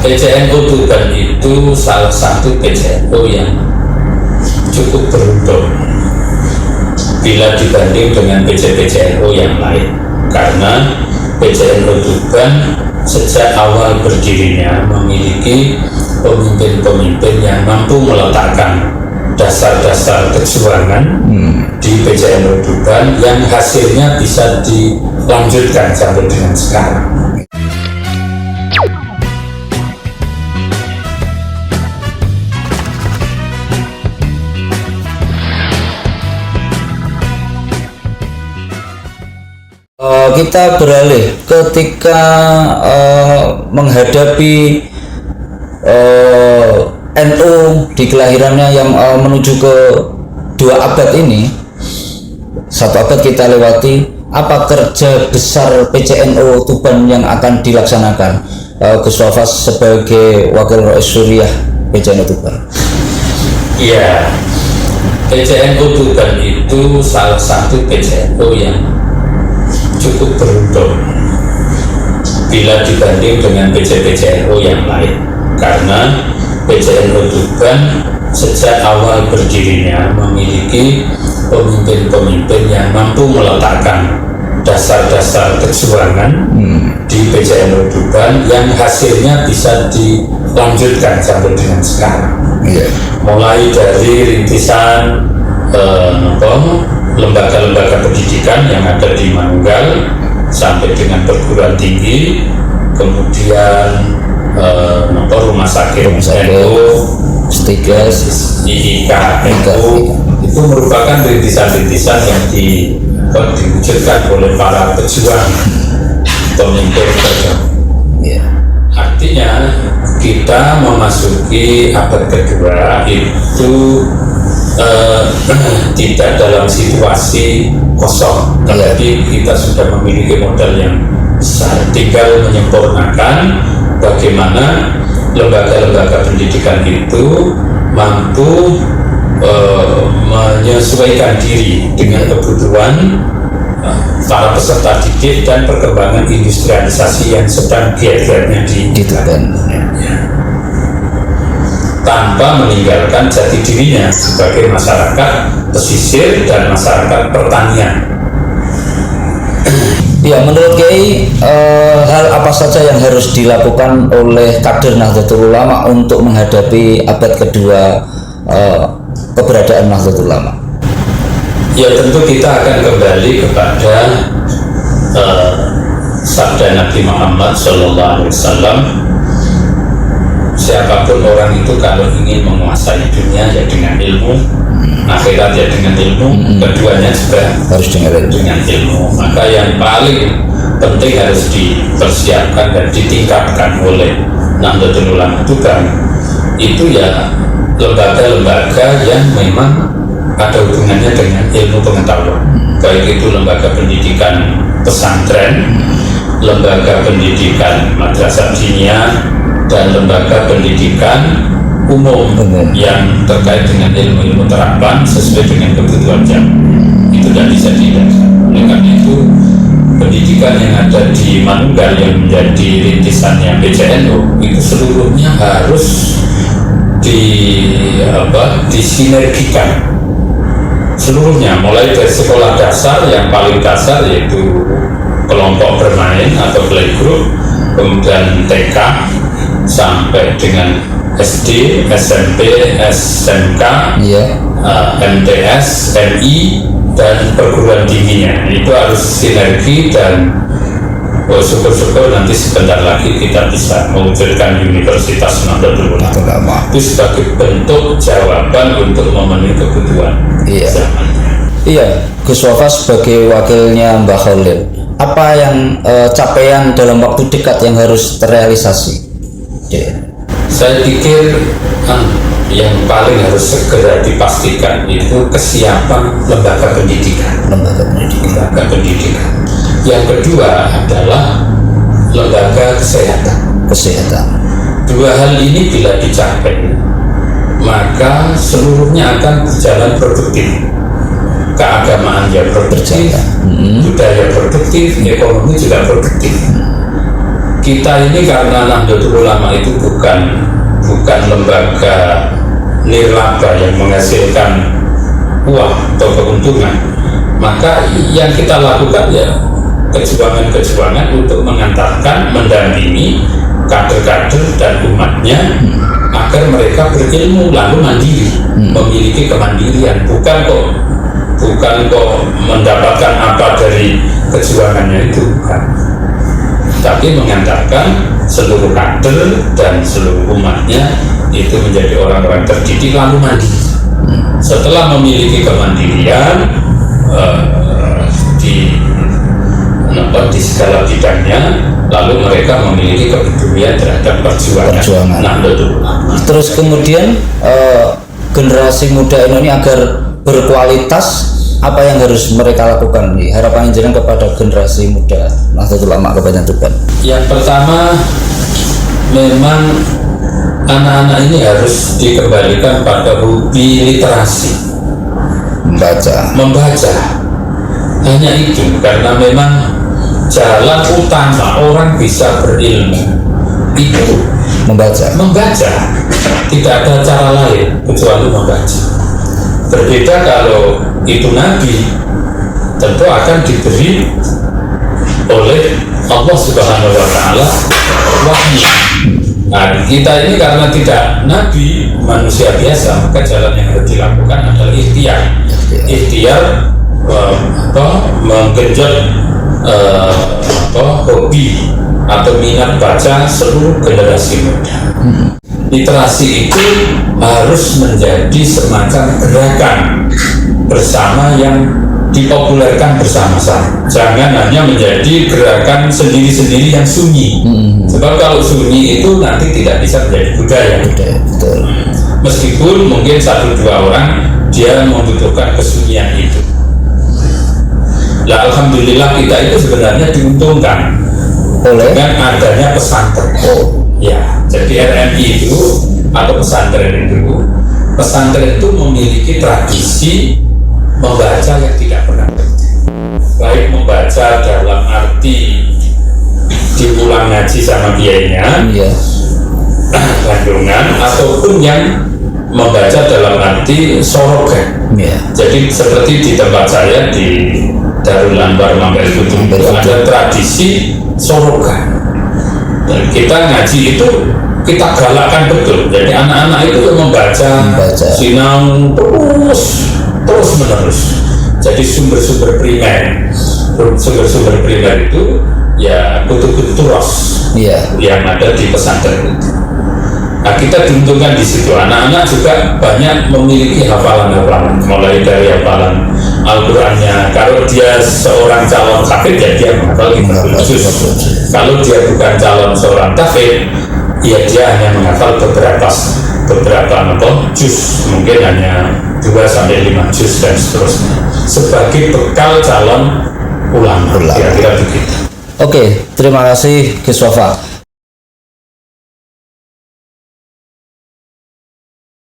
PCNU Tuban itu salah satu PCNU yang cukup beruntung bila dibanding dengan PCNU yang lain, karena PCNU Tuban sejak awal berdirinya memiliki pemimpin-pemimpin yang mampu meletakkan dasar-dasar kecurangan di PCNU Tuban yang hasilnya bisa dilanjutkan sampai dengan sekarang. Kita beralih ketika menghadapi NU di kelahirannya yang menuju ke 2 abad ini. 1 abad kita lewati, apa kerja besar PCNU Tuban yang akan dilaksanakan? Gus Wafas sebagai Wakil Rais Suriah PCNU Tuban. Iya, PCNU Tuban itu salah satu PCNU yang cukup beruntung bila dibanding dengan PCNU yang lain, karena PCNU Tuban sejak awal berdirinya memiliki pemimpin-pemimpin yang mampu meletakkan dasar-dasar kecurangan di PCNU Tuban yang hasilnya bisa dilanjutkan sampai dengan sekarang. Mulai dari rintisan lembaga-lembaga pendidikan yang ada di Manunggal sampai dengan perguruan tinggi, kemudian rumah sakit NU, Stikes, IIK NU, itu merupakan rintisan-rintisan yang diwujudkan oleh para pejuang pemimpin tertentu. Artinya kita memasuki abad kedua itu tidak dalam situasi kosong, tapi kita sudah memiliki modal yang besar, tinggal menyempurnakan bagaimana lembaga-lembaga pendidikan itu mampu menyesuaikan diri dengan kebutuhan para peserta didik dan perkembangan industrialisasi yang sedang giat-giatnya dilakukan, tanpa meninggalkan jati dirinya sebagai masyarakat pesisir dan masyarakat pertanian. Ya, menurut Kiai, hal apa saja yang harus dilakukan oleh kader Nahdlatul Ulama untuk menghadapi abad kedua keberadaan Nahdlatul Ulama? Ya, tentu kita akan kembali kepada sabda Nabi Muhammad SAW. Siapapun orang itu kalau ingin menguasai dunia ya dengan ilmu, akhirat ya dengan ilmu, keduanya juga harus dengan ilmu. Maka yang paling penting harus dipersiapkan dan ditingkatkan oleh Nahdlatul Ulama Tuban itu ya lembaga-lembaga yang memang ada hubungannya dengan ilmu pengetahuan, baik itu lembaga pendidikan pesantren, lembaga pendidikan madrasah diniyah, dan lembaga pendidikan umum yang terkait dengan ilmu-ilmu terapan sesuai dengan kebutuhan zaman. Itu tidak bisa dihindarkan. Oleh karena itu, pendidikan yang ada di Manunggal yang menjadi rintisannya PCNU itu seluruhnya harus disinergikan seluruhnya, mulai dari sekolah dasar yang paling dasar yaitu kelompok bermain atau playgroup, kemudian TK sampai dengan SD, SMP, SMK, MTS, MI, dan perguruan tingginya. Itu harus sinergi dan syukur-syukur nanti sebentar lagi kita bisa mewujudkan Universitas Nahdlatul Ulama. Itu sebagai bentuk jawaban untuk memenuhi kebutuhan zamannya. Iya, Gus Wafas sebagai wakilnya Mbah Khalil, apa yang capaian dalam waktu dekat yang harus terrealisasi? Saya pikir yang paling harus segera dipastikan itu kesiapan lembaga pendidikan. Yang kedua adalah lembaga kesehatan. Dua hal ini bila dicapai, maka seluruhnya akan berjalan produktif. Keagamaan ya produktif, budaya produktif, ekonomi juga produktif. kita ini karena Nahdlatul Ulama itu bukan lembaga nirlaba yang menghasilkan uang atau keuntungan, maka yang kita lakukan ya kejuangan untuk mengantarkan, mendampingi kader-kader dan umatnya agar mereka berilmu lalu mandiri, memiliki kemandirian, bukan kok mendapatkan apa dari kejuangannya itu, bukan, tapi mengantarkan seluruh kader dan seluruh umatnya itu menjadi orang-orang terdidik lalu mandiri. Setelah memiliki kemandirian di segala bidangnya, lalu mereka memiliki kepedulian terhadap perjuangan. Nahdlatul Ulama. Terus kemudian generasi muda ini agar berkualitas, apa yang harus mereka lakukan? Harapan jenengan kepada generasi muda Nahdlatul Ulama Kabupaten Tuban. Yang pertama, memang anak-anak ini harus dikembalikan pada hobi literasi, membaca. Hanya itu, karena memang jalan utama orang bisa berilmu itu membaca. Tidak ada cara lain kecuali membaca. Berbeda kalau itu Nabi, tentu akan diberi oleh Allah Subhanahu wa Ta'ala wahyu. Nah, kita ini karena tidak Nabi, manusia biasa, maka jalan yang harus dilakukan adalah ikhtiar menggenjot hobi atau minat baca seluruh generasi muda. Literasi itu harus menjadi semacam gerakan bersama yang dipopulerkan bersama-sama. Jangan hanya menjadi gerakan sendiri-sendiri yang sunyi. Sebab kalau sunyi itu nanti tidak bisa menjadi budaya. Meskipun mungkin 1-2 orang dia membutuhkan kesunyian itu. Nah, alhamdulillah kita itu sebenarnya diuntungkan dengan adanya pesantren. Ya, jadi RMI itu atau pesantren itu memiliki tradisi membaca yang tidak pernah berhenti. Baik membaca dalam arti diulang ngaji sama kiainya, kandungan, ataupun yang membaca dalam arti sorogan. Jadi seperti di tempat saya di Darul Anwar Mampel Kudus itu ada tradisi sorogan. Dan kita ngaji itu kita galakkan betul. Jadi anak-anak itu membaca. Sinau terus menerus. Jadi sumber-sumber primer itu ya kutub-kutub turos yang ada di pesantren itu. Nah, kita diuntungkan di situ. Anak-anak juga banyak memiliki hafalan-hafalan, mulai dari hafalan Al-Qur'annya. Kalau dia seorang calon hafid, ya dia menghafal kitab juz. Kalau dia bukan calon seorang hafid, ya dia hanya menghafal beberapa juz, mungkin hanya 2-5 juz dan seterusnya, sebagai bekal calon ulama. Kira-kira begitu. Oke, terima kasih Gus Wafa.